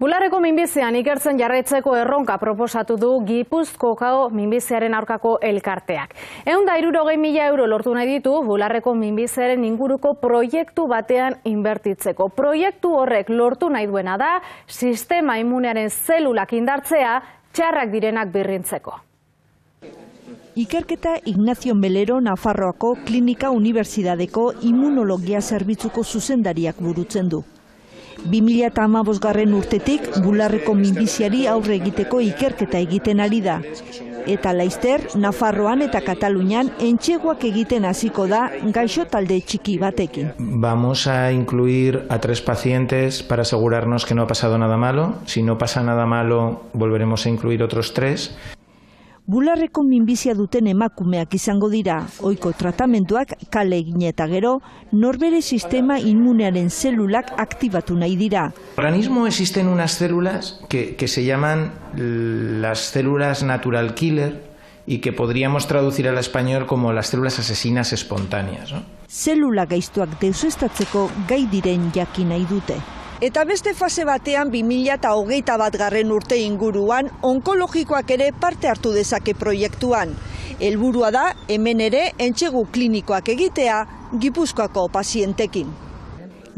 Bularreko minbizian ikertzen jarraitzeko erronka proposatu du Gipuzkoako minbiziaren aurkako elkarteak. 160.000 euro lortu nahi ditu Bularreko minbiziaren inguruko proiektu batean inbertitzeko. Proiektu horrek lortu nahi duena da sistema immunearen zelulak indartzea txarrak direnak birrintzeko. Ikerketa Ignacio Melero Nafarroako Klinika Unibertsitateko Immunologia Zerbitzuko zuzendariak burutzen du. 2015 urtetik Bularreko minbiziari aurre egiteko ikerketa egiten ari da. Eta laizter, Nafarroan eta Katalunian entxeguak egiten hasiko da gaixo talde txiki batekin. Vamos a incluir a 3 pacientes para asegurarnos que no ha pasado nada malo. Si no pasa nada malo, volveremos a incluir otros 3. Bularreko minbizia duten emakumeak izango dira, ohiko tratamenduak kale egin eta gero, norbere sistema inmunearen zelulak aktibatu nahi dira. En el organismo existen unas células que se llaman las células natural killer y que podríamos traducir al español como las células asesinas espontáneas, ¿no? Zelula gaiztuak deusestatzeko gai diren jakin nahi dute. Eta beste fase batean 2021 urte inguruan onkologikoak ere parte hartu dezake proiektuan. Helburua da hemen ere entsegu klinikoak egitea Gipuzkoako pazientekin.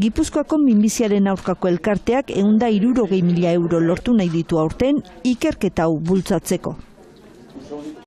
Gipuzkoako minbiziaren aurkako elkarteak 160.000 euro lortu nahi ditu aurten ikerketa hau bultzatzeko.